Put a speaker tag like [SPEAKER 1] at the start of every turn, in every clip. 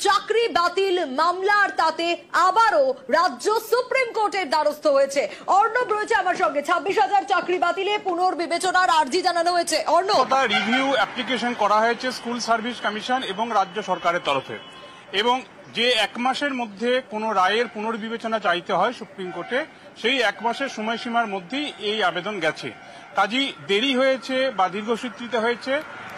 [SPEAKER 1] চাকরি বাতিল মামলার তাতে আবারও রাজ্য সুপ্রিম কোর্টের দ্বারস্থ হয়েছে। অর্ণব রয়েছে আমার সঙ্গে। 26,000 চাকরি বাতিলে পুনর্বিবেচনার আর্জি জানানো হয়েছে। অর্ণব,
[SPEAKER 2] রিভিউ অ্যাপ্লিকেশন করা হয়েছে স্কুল সার্ভিস কমিশন এবং রাজ্য সরকারের তরফে, এবং যে 1 মাসের মধ্যে কোনো রায়ের পুনর্বিবেচনা চাইতে হয় সুপ্রিম কোর্টে, সেই 1 মাসের সময়সীমার মধ্যেই এই আবেদন গেছে। কাজেই দেরি হয়েছে বা দীর্ঘসূত্রিত হয়েছে,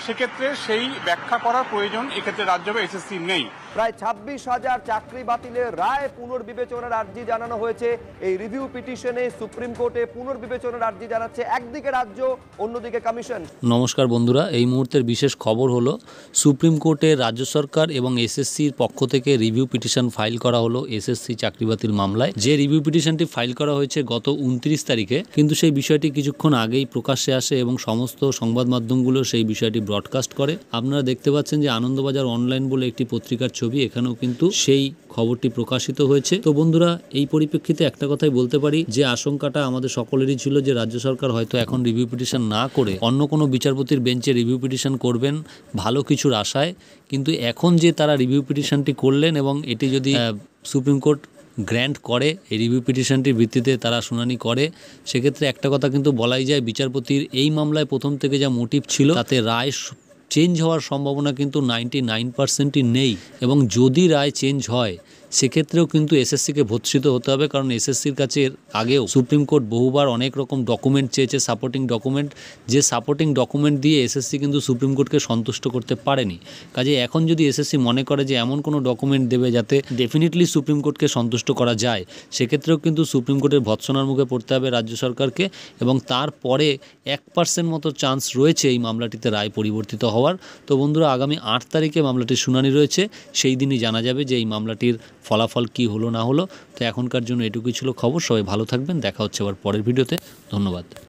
[SPEAKER 2] সেক্ষেত্রে সেই ব্যাখ্যা করার প্রয়োজন এক্ষেত্রে রাজ্য বা এসএসসি নেই।
[SPEAKER 3] প্রায় 26,000 চাকরি বাতিলের রায় পুনর্বিবেচনার আর্জি জানানো হয়েছে। এই রিভিউ পিটিশনে সুপ্রিম কোর্টে পুনর্বিবেচনার আর্জি জানাচ্ছে একদিকে রাজ্য, অন্যদিকে কমিশন।
[SPEAKER 4] নমস্কার বন্ধুরা, এই মুহূর্তের বিশেষ খবর হলো সুপ্রিম কোর্টে রাজ্য সরকার এবং এসএসসির পক্ষ থেকে রিভিউ পিটিশন ফাইল করা হলো এসএসসি চাকরি বাতিল মামলায়। যে রিভিউ পিটিশনটি ফাইল করা হয়েছে গত 29 তারিখে, কিন্তু সেই বিষয়টি কিছুক্ষণ আগেই প্রকাশ্যে আসে এবং সমস্ত সংবাদ মাধ্যমগুলো সেই বিষয়টি ব্রডকাস্ট করে। আপনারা দেখতে পাচ্ছেন যে আনন্দবাজার অনলাইন বলে একটি পত্রিকার ছবি, এখানেও কিন্তু সেই খবরটি প্রকাশিত হয়েছে। তো বন্ধুরা, এই পরিপ্রেক্ষিতে একটা কথাই বলতে পারি যে আশঙ্কাটা আমাদের সকলেরই ছিল যে রাজ্য সরকার হয়তো এখন রিভিউ পিটিশন না করে অন্য কোনো বিচারপতির বেঞ্চে রিভিউ পিটিশন করবেন ভালো কিছুর আশায়। কিন্তু এখন যে তারা রিভিউ পিটিশনটি করলেন এবং এটি যদি সুপ্রিম কোর্ট গ্র্যান্ট করে, এই রিভিউ পিটিশনটির ভিত্তিতে তারা শুনানি করে, সেক্ষেত্রে একটা কথা কিন্তু বলাই যায়, বিচারপতির এই মামলায় প্রথম থেকে যা মোটিভ ছিল তাতে রায় চেঞ্জ হওয়ার সম্ভাবনা কিন্তু 99%ই নেই। এবং যদি রায় চেঞ্জ হয় সেক্ষেত্রেও কিন্তু এসএসসিকে ভর্ৎসিত হতে হবে, কারণ এসএসসির কাছে আগেও সুপ্রিম কোর্ট বহুবার অনেক রকম ডকুমেন্ট চেয়েছে, সাপোর্টিং ডকুমেন্ট, যে সাপোর্টিং ডকুমেন্ট দিয়ে এসএসসি কিন্তু সুপ্রিম কোর্টকে সন্তুষ্ট করতে পারেনি। কাজে এখন যদি এসএসসি মনে করে যে এমন কোনো ডকুমেন্ট দেবে যাতে ডেফিনেটলি সুপ্রিম কোর্টকে সন্তুষ্ট করা যায়, সেক্ষেত্রেও কিন্তু সুপ্রিম কোর্টের ভৎসনার মুখে পড়তে হবে রাজ্য সরকারকে। এবং তারপরে 1% মতো চান্স রয়েছে এই মামলাটিতে রায় পরিবর্তিত হওয়ার। তো বন্ধুরা, আগামী 8 তারিখে মামলাটির শুনানি রয়েছে, সেই দিনই জানা যাবে যে এই মামলাটির ফলাফল কি হলো না হলো। তো এখনকার জন্য এটুকুই ছিল খবর। সবাই ভালো থাকবেন, দেখা হচ্ছে আবার পরের ভিডিওতে। ধন্যবাদ।